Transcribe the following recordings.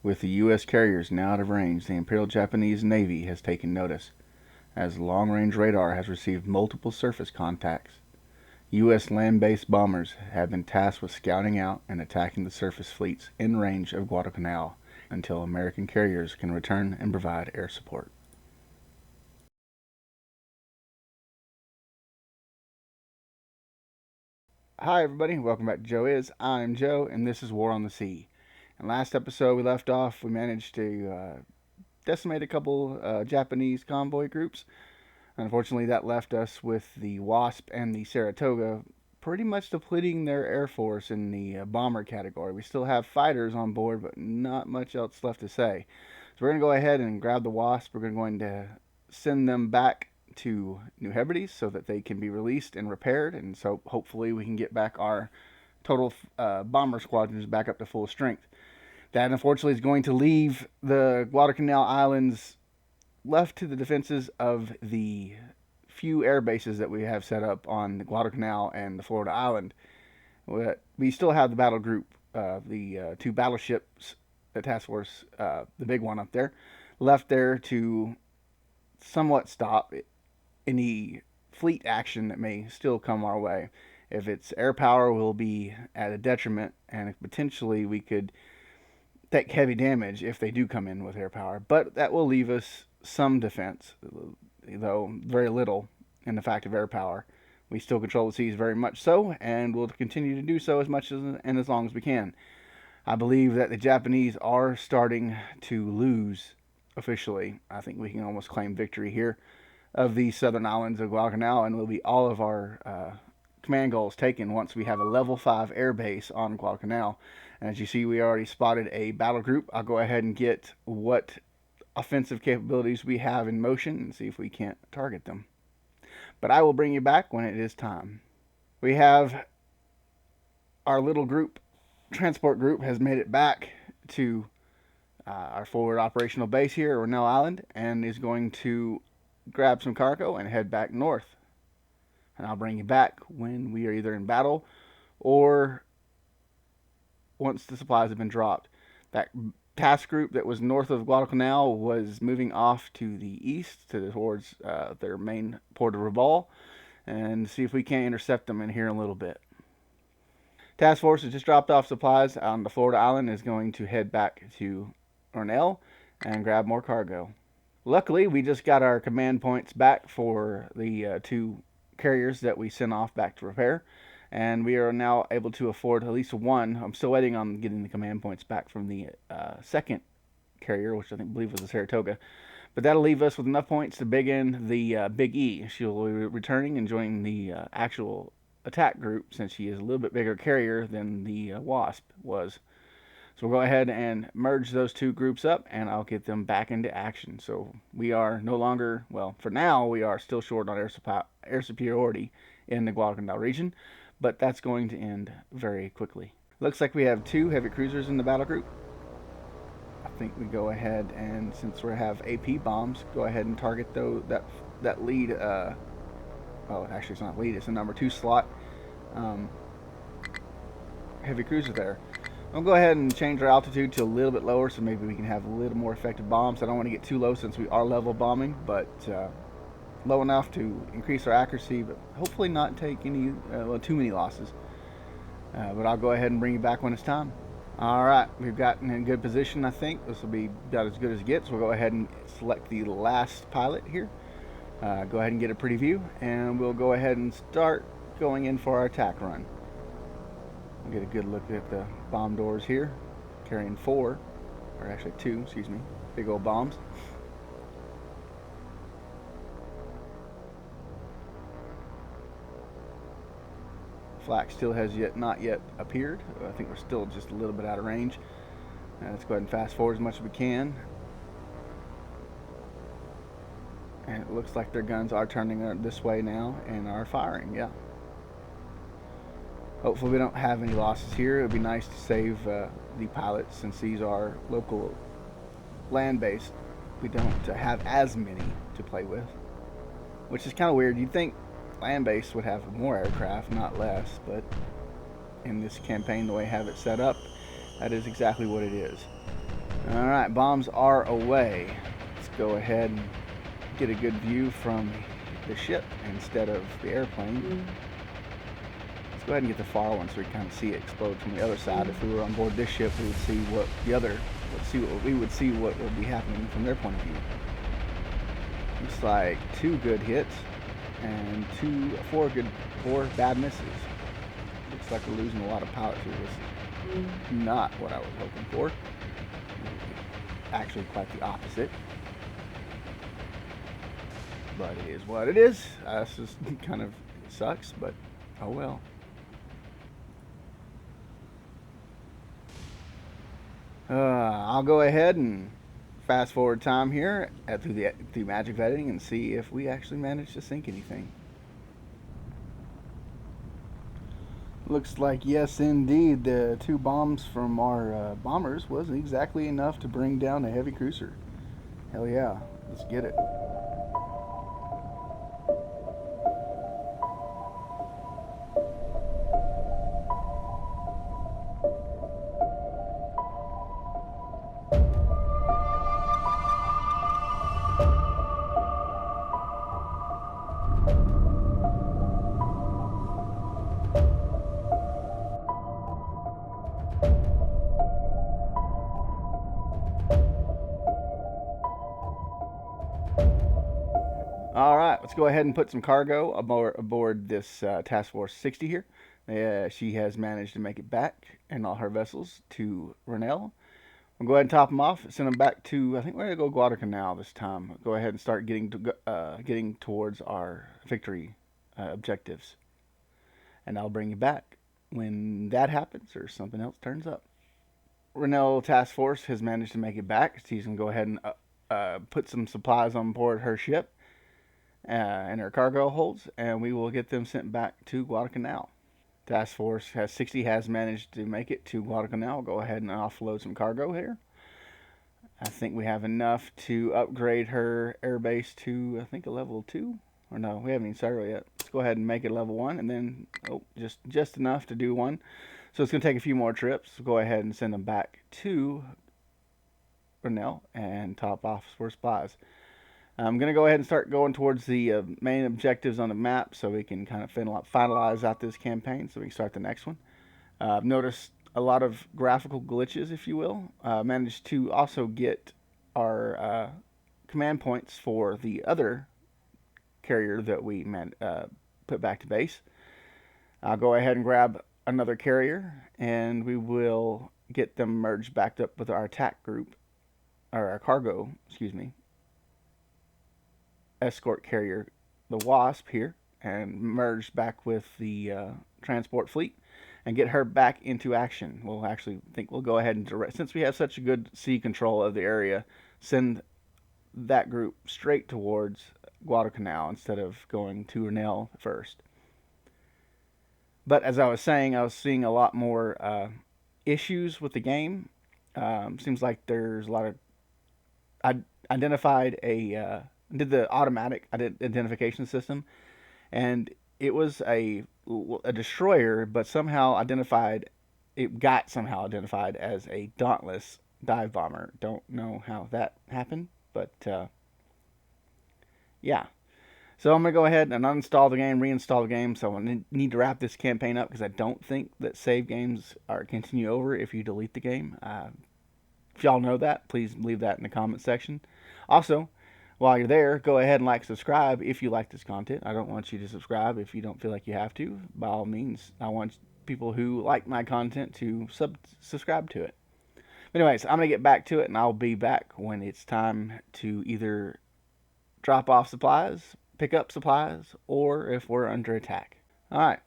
With the U.S. carriers now out of range, the Imperial Japanese Navy has taken notice, as long-range radar has received multiple surface contacts. U.S. land-based bombers have been tasked with scouting out and attacking the surface fleets in range of Guadalcanal until American carriers can return and provide air support. Hi everybody, welcome back to Joe Is. I'm Joe, and this is War on the Sea. In last episode we left off, we managed to decimate a couple Japanese convoy groups. Unfortunately, that left us with the Wasp and the Saratoga pretty much depleting their air force in the bomber category. We still have fighters on board, but not much else left to say. So we're going to go ahead and grab the Wasp. We're going to send them back to New Hebrides so that they can be released and repaired, and so hopefully we can get back our total bomber squadrons back up to full strength. That unfortunately is going to leave the Guadalcanal Islands left to the defenses of the few air bases that we have set up on the Guadalcanal and the Florida Island. We still have the battle group, the two battleships, the task force, the big one up there, left there to somewhat stop any fleet action that may still come our way. If it's air power, we'll be at a detriment, and potentially we could take heavy damage if they do come in with air power. But that will leave us some defense, though very little in the fact of air power. We still control the seas very much so, and we'll continue to do so as much as and as long as we can. I believe that the Japanese are starting to lose officially. I think we can almost claim victory here of the southern islands of Guadalcanal, and will be all of our command goals taken once we have a level 5 air base on Guadalcanal. And as you see, we already spotted a battle group. I'll go ahead and get what offensive capabilities we have in motion and see if we can't target them. But I will bring you back when it is time. We have our little group, transport group, has made it back to our forward operational base here, Ornell Island, and is going to grab some cargo and head back north. And I'll bring you back when we are either in battle or once the supplies have been dropped. That task group that was north of Guadalcanal was moving off to the east towards their main port of Rabaul, and see if we can't intercept them in here in a little bit. Task force has just dropped off supplies on the Florida Island, is going to head back to Ornell and grab more cargo. Luckily, we just got our command points back for the two carriers that we sent off back to repair, and we are now able to afford at least one. I'm still waiting on getting the command points back from the second carrier, which I believe was the Saratoga, but that'll leave us with enough points to begin the Big E. She'll be returning and joining the actual attack group, since she is a little bit bigger carrier than the Wasp was. So we'll go ahead and merge those two groups up, and I'll get them back into action. So we are no longer, well, for now, we are still short on air superiority in the Guadalcanal region, but that's going to end very quickly. Looks like we have two heavy cruisers in the battle group. I think we go ahead and, since we have AP bombs, go ahead and target that lead, well, actually it's not lead, it's the number 2 slot heavy cruiser there. I'll go ahead and change our altitude to a little bit lower, so maybe we can have a little more effective bombs. I don't want to get too low since we are level bombing, but low enough to increase our accuracy, but hopefully not take any too many losses. But I'll go ahead and bring you back when it's time. Alright, we've gotten in good position. I think this will be about as good as it gets. We'll go ahead and select the last pilot here. Go ahead and get a pretty view, and we'll go ahead and start going in for our attack run. We'll get a good look at the bomb doors here, carrying 4, or actually 2, excuse me, big old bombs. Flak still has not yet appeared. I think we're still just a little bit out of range. Let's go ahead and fast forward as much as we can. And it looks like their guns are turning this way now and are firing, yeah. Hopefully we don't have any losses here. It would be nice to save the pilots, since these are local land-based. We don't have as many to play with, which is kind of weird. You'd think land-based would have more aircraft, not less, but in this campaign, the way I have it set up, that is exactly what it is. Alright, bombs are away. Let's go ahead and get a good view from the ship instead of the airplane. Let's go ahead and get the far one so we kind of see it explode from the other side. If we were on board this ship, we would see what the other, we would see what would be happening from their point of view. Looks like 2 good hits and 4 bad misses. Looks like we're losing a lot of pilot fuel. This is not what I was hoping for. Actually, quite the opposite. But it is what it is. This just kind of sucks, but oh well. I'll go ahead and fast forward time here through magic editing and see if we actually managed to sink anything. Looks like yes, indeed, the 2 bombs from our bombers wasn't exactly enough to bring down a heavy cruiser. Hell yeah, let's get it. All right, let's go ahead and put some cargo aboard this Task Force 60 here. She has managed to make it back and all her vessels to Renell. We'll go ahead and top them off, send them back to, I think we're going to go Guadalcanal this time. Go ahead and start getting towards our victory objectives. And I'll bring you back when that happens or something else turns up. Renell Task Force has managed to make it back. She's going to go ahead and put some supplies on board her ship and her cargo holds, and we will get them sent back to Guadalcanal. Task Force 60 has managed to make it to Guadalcanal. Go ahead and offload some cargo here. I think we have enough to upgrade her airbase to, I think, a level 2. Or no, we haven't even started yet. Let's go ahead and make it level 1, and then, just enough to do 1. So it's going to take a few more trips. So go ahead and send them back to Renell and top off for supplies. I'm going to go ahead and start going towards the main objectives on the map so we can kind of finalize out this campaign so we can start the next one. I've noticed a lot of graphical glitches, if you will. Managed to also get our command points for the other carrier that we put back to base. I'll go ahead and grab another carrier and we will get them merged back up with our attack group, or our cargo, excuse me, escort carrier, the Wasp here, and merge back with the transport fleet and get her back into action. We'll actually think we'll go ahead and since we have such a good sea control of the area, send that group straight towards Guadalcanal instead of going to Renell first. But as I was saying, I was seeing a lot more issues with the game. Seems like there's a lot of... I identified did the automatic identification system, and it was a destroyer, but it got somehow identified as a Dauntless dive bomber. Don't know how that happened, but yeah. So I'm going to go ahead and uninstall the game, reinstall the game. So I need to wrap this campaign up because I don't think that save games are continue over if you delete the game. If y'all know that, please leave that in the comment section. Also, while you're there, go ahead and subscribe if you like this content. I don't want you to subscribe if you don't feel like you have to. By all means, I want people who like my content to subscribe to it. But anyways, I'm going to get back to it, and I'll be back when it's time to either drop off supplies, pick up supplies, or if we're under attack. Alright,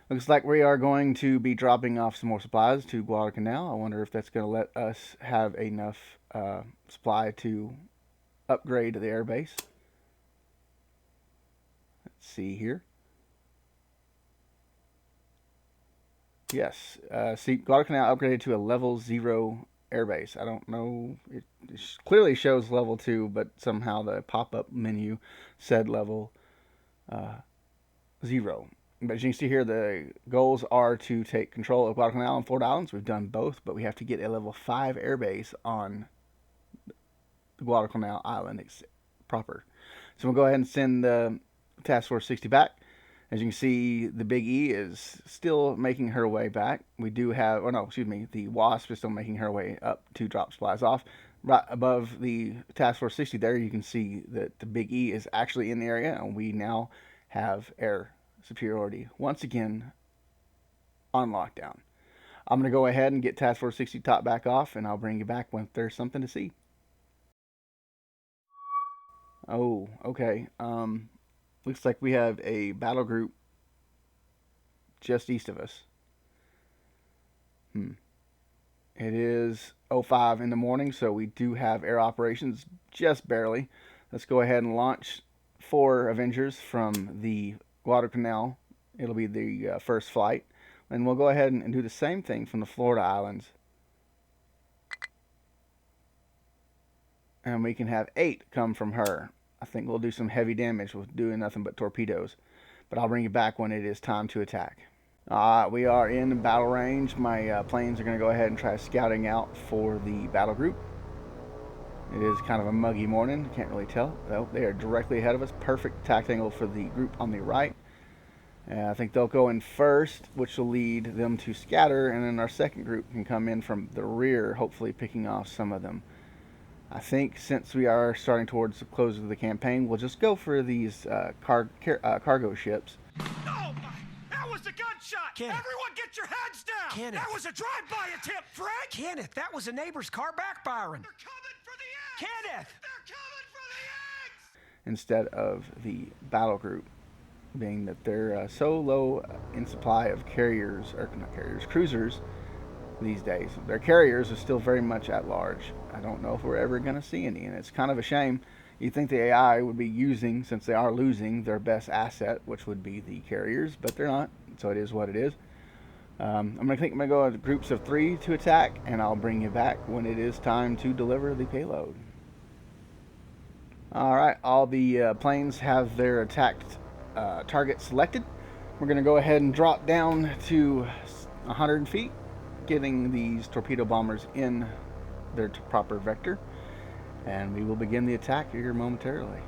looks like we are going to be dropping off some more supplies to Guadalcanal. I wonder if that's going to let us have enough supply to upgrade the airbase. Let's see here. Yes, see, Guadalcanal upgraded to a level 0 airbase. I don't know, it clearly shows level 2, but somehow the pop-up menu said level 0. But as you can see here, the goals are to take control of Guadalcanal and Fort Islands. We've done both, but we have to get a level 5 airbase on the Guadalcanal Island proper. So we'll go ahead and send the Task Force 60 back. As you can see, the Big E is still making her way back. We do have, oh no, excuse me, the Wasp is still making her way up to drop supplies off. Right above the Task Force 60 there, you can see that the Big E is actually in the area, and we now have air superiority once again on lockdown. I'm going to go ahead and get Task Force 60 top back off, and I'll bring you back when there's something to see. Oh, okay. Looks like we have a battle group just east of us. It is 05 in the morning, so we do have air operations just barely. Let's go ahead and launch 4 Avengers from the Guadalcanal. It'll be the first flight. And we'll go ahead and do the same thing from the Florida Islands. And we can have 8 come from her. I think we'll do some heavy damage with doing nothing but torpedoes. But I'll bring you back when it is time to attack. We are in battle range. My planes are going to go ahead and try scouting out for the battle group. It is kind of a muggy morning. Can't really tell. Oh, they are directly ahead of us. Perfect attack angle for the group on the right. I think they'll go in first, which will lead them to scatter, and then our second group can come in from the rear, hopefully picking off some of them. I think since we are starting towards the close of the campaign, we'll just go for these cargo ships. Oh my! That was a gunshot! Kenneth. Everyone get your heads down! Kenneth. That was a drive-by attempt, Frank! Kenneth, that was a neighbor's car backfiring. They're coming for the eggs! Kenneth! They're coming for the eggs! Instead of the battle group, being that they're so low in supply of carriers, or not carriers, cruisers these days. Their carriers are still very much at large. I don't know if we're ever going to see any, and it's kind of a shame. You'd think the AI would be using, since they are losing, their best asset, which would be the carriers, but they're not, so it is what it is. I'm going to go in groups of 3 to attack, and I'll bring you back when it is time to deliver the payload. Alright, all the planes have their attacked target selected. We're going to go ahead and drop down to 100 feet, getting these torpedo bombers in their proper vector, and we will begin the attack here momentarily.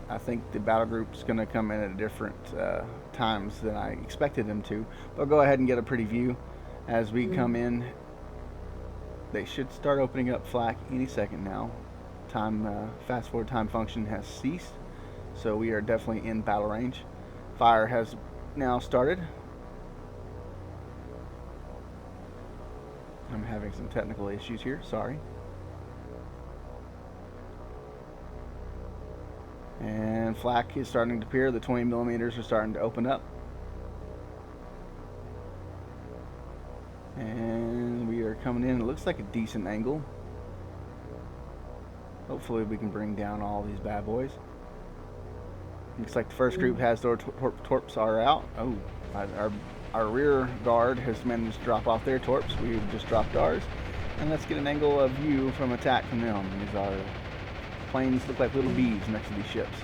I think the battle group's going to come in at different times than I expected them to, but I'll go ahead and get a pretty view as we come in. They should start opening up flak any second now. Fast forward time function has ceased, so we are definitely in battle range. Fire has now started. I'm having some technical issues here, sorry. And flak is starting to appear. The 20 millimeters are starting to open up. And we are coming in. It looks like a decent angle. Hopefully we can bring down all these bad boys. Looks like the first group has their torps are out. Oh, our rear guard has managed to drop off their torps. We've just dropped ours. And let's get an angle of view from attack from them. These are planes look like little bees next to these ships.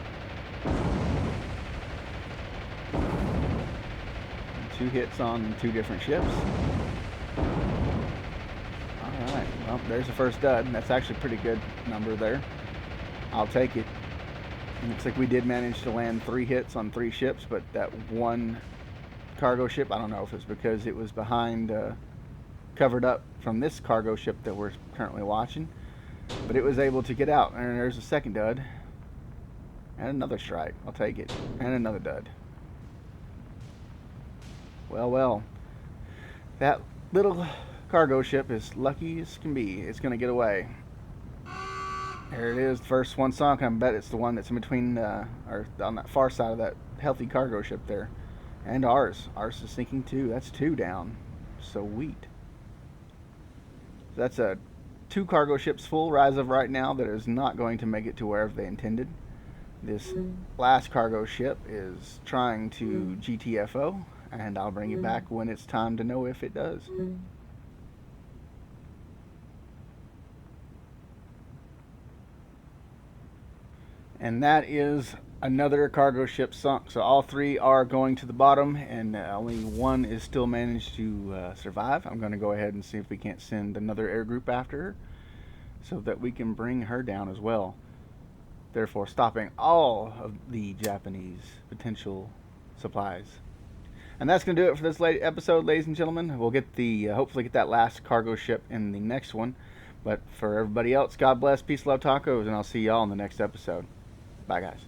2 hits on 2 different ships. Alright, well, there's the first dud, and that's actually a pretty good number there. I'll take it. Looks like we did manage to land 3 hits on 3 ships, but that one cargo ship, I don't know if it's because it was behind, covered up from this cargo ship that we're currently watching, but it was able to get out. And there's a second dud. And another strike. I'll take it. And another dud. Well, well. That little cargo ship is lucky as can be. It's going to get away. There it is, the first one sunk. I bet it's the one that's in between, or on that far side of that healthy cargo ship there. And ours. Ours is sinking too. That's 2 down. Sweet. That's 2 cargo ships full as of right now that is not going to make it to wherever they intended. This last cargo ship is trying to GTFO, and I'll bring you back when it's time to know if it does. And that is Another cargo ship sunk. So all three are going to the bottom, and only one is still managed to survive. I'm going to go ahead and see if we can't send another air group after her so that we can bring her down as well, therefore stopping all of the Japanese potential supplies. And that's going to do it for this episode, ladies and gentlemen. We'll get the hopefully get that last cargo ship in the next one. But for everybody else, God bless, peace, love, tacos, and I'll see y'all in the next episode. Bye, guys.